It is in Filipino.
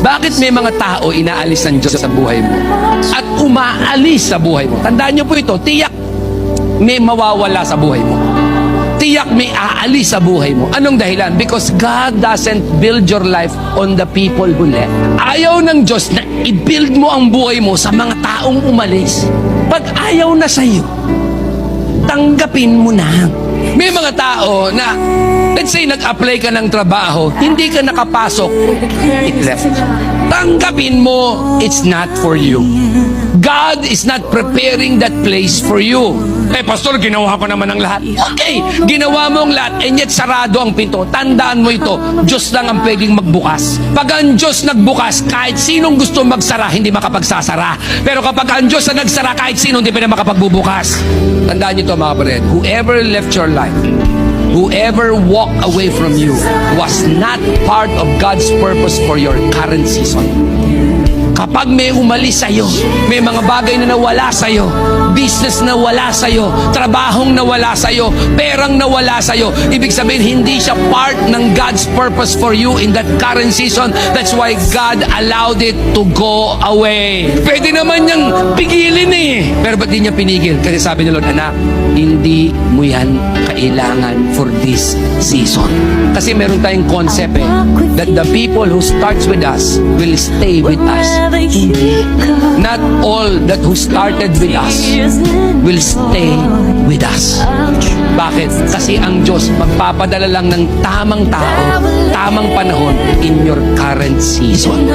Bakit may mga tao inaalis ng Diyos sa buhay mo at umaalis sa buhay mo? Tandaan niyo po ito, tiyak may mawawala sa buhay mo. Tiyak may aalis sa buhay mo. Anong dahilan? Because God doesn't build your life on the people who left. Ayaw ng Diyos na i-build mo ang buhay mo sa mga taong umalis. Pag ayaw na sa'yo, tanggapin mo na. May mga tao na, let's say, nag-apply ka ng trabaho, hindi ka nakapasok, it left. Tanggapin mo, it's not for you. God is not preparing that place for you. Eh, pastor, ginawa ko naman ang lahat. Okay, ginawa mo ang lahat, and yet sarado ang pinto. Tandaan mo ito, Diyos lang ang pwedeng magbukas. Pag ang Diyos nagbukas, kahit sinong gusto magsara, hindi makapagsasara. Pero kapag ang Diyos na nagsara, kahit sino hindi pa na makapagbubukas. Tandaan niyo ito, mga kapatid. Whoever left your life, whoever walked away from you, was not part of God's purpose for your current season. Kapag may umalis sa'yo, may mga bagay na nawala sa'yo, business na wala sa'yo, trabahong nawala sa'yo, perang nawala sa'yo, ibig sabihin hindi siya part ng God's purpose for you in that current season. That's why God allowed it to go away. Pwede naman niyang pigilin eh. Pero ba't di niya pinigil? Kasi sabi ni Lord, anak, hindi mo yan kailangan for this season. Kasi meron tayong concept that the people who starts with us will stay with us. Not all that who started with us will stay with us. Bakit? Kasi ang Diyos magpapadala lang ng tamang tao, tamang panahon in your current season.